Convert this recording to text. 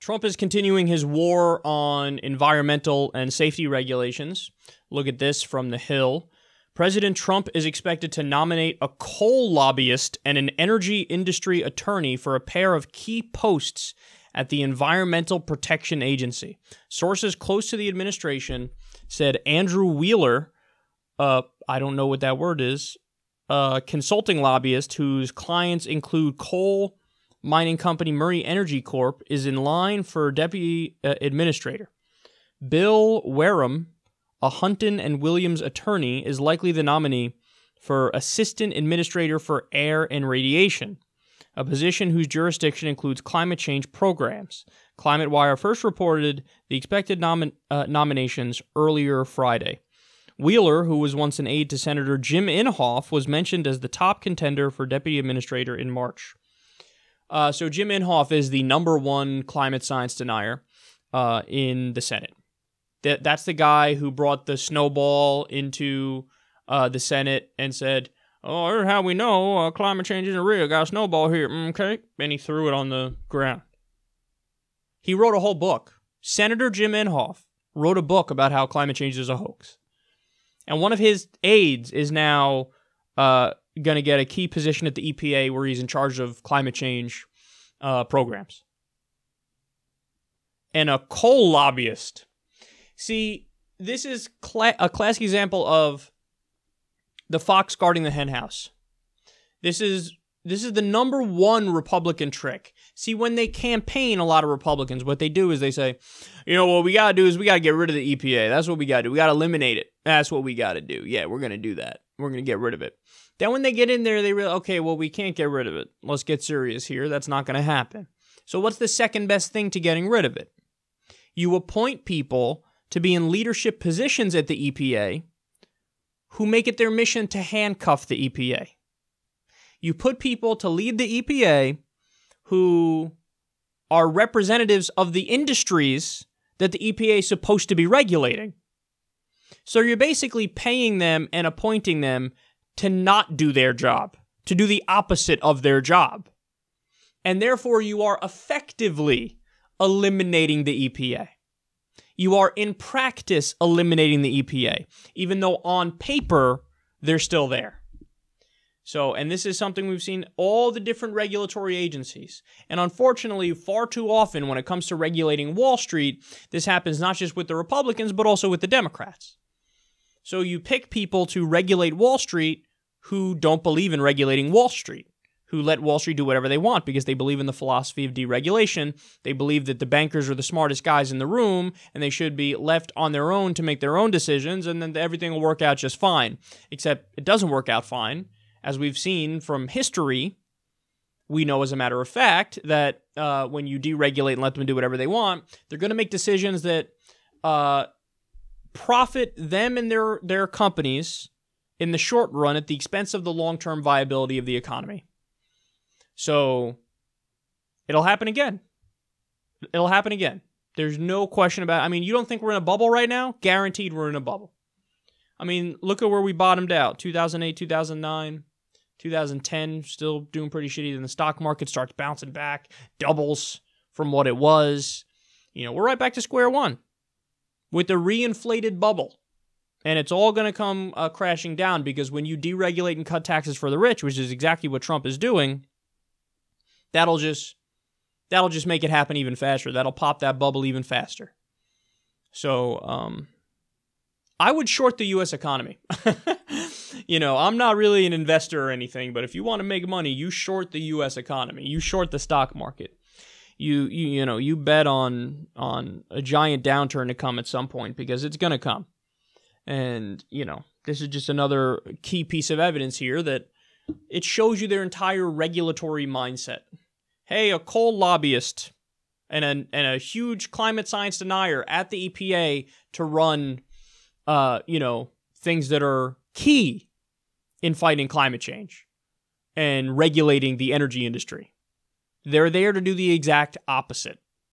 Trump is continuing his war on environmental and safety regulations. Look at this from The Hill. President Trump is expected to nominate a coal lobbyist and an energy industry attorney for a pair of key posts at the Environmental Protection Agency. Sources close to the administration said Andrew Wheeler, I don't know what that word is, a consulting lobbyist whose clients include coal mining company Murray Energy Corp., is in line for deputy administrator. Bill Wareham, a Hunton and Williams attorney, is likely the nominee for assistant administrator for air and radiation, a position whose jurisdiction includes climate change programs. ClimateWire first reported the expected nominations earlier Friday. Wheeler, who was once an aide to Senator Jim Inhofe, was mentioned as the top contender for deputy administrator in March. So Jim Inhofe is the #1 climate science denier in the Senate. That's the guy who brought the snowball into the Senate and said, "Oh, here's how we know climate change isn't real. Got a snowball here, okay?" And he threw it on the ground. He wrote a whole book. Senator Jim Inhofe wrote a book about how climate change is a hoax. And one of his aides is now going to get a key position at the EPA where he's in charge of climate change programs. And a coal lobbyist. See, this is a classic example of the fox guarding the hen house. This is the #1 Republican trick. See, when they campaign, a lot of Republicans, what they do is they say, what we got to do is we got to get rid of the EPA. That's what we got to do. We got to eliminate it. That's what we got to do. Yeah, we're going to do that. We're going to get rid of it. Then when they get in there, they realize, okay, well, we can't get rid of it. Let's get serious here. That's not going to happen. So what's the second best thing to getting rid of it? You appoint people to be in leadership positions at the EPA who make it their mission to handcuff the EPA. You put people to lead the EPA who are representatives of the industries that the EPA is supposed to be regulating. So you're basically paying them and appointing them to not do their job, to do the opposite of their job. And therefore, you are effectively eliminating the EPA. You are in practice eliminating the EPA, even though on paper, they're still there. So, and this is something we've seen all the different regulatory agencies. And unfortunately, far too often when it comes to regulating Wall Street, this happens not just with the Republicans, but also with the Democrats. So you pick people to regulate Wall Street who don't believe in regulating Wall Street, who let Wall Street do whatever they want because they believe in the philosophy of deregulation. They believe that the bankers are the smartest guys in the room and they should be left on their own to make their own decisions and then everything will work out just fine. Except it doesn't work out fine. As we've seen from history, we know as a matter of fact that when you deregulate and let them do whatever they want, they're going to make decisions that profit them and their companies in the short run at the expense of the long-term viability of the economy. So it'll happen again. It'll happen again. There's no question about it. I mean, you don't think we're in a bubble right now? Guaranteed we're in a bubble. I mean, look at where we bottomed out. 2008, 2009, 2010, still doing pretty shitty. Then the stock market starts bouncing back, doubles from what it was. We're right back to square one with a reinflated bubble. And it's all going to come crashing down because when you deregulate and cut taxes for the rich, which is exactly what Trump is doing, that'll just make it happen even faster. That'll pop that bubble even faster. So, I would short the U.S. economy. I'm not really an investor or anything, but if you want to make money, you short the U.S. economy. You short the stock market. You bet on a giant downturn to come at some point because it's going to come. And, this is just another key piece of evidence here that it shows you their entire regulatory mindset. Hey, a coal lobbyist and a huge climate science denier at the EPA to run, things that are key in fighting climate change and regulating the energy industry. They're there to do the exact opposite.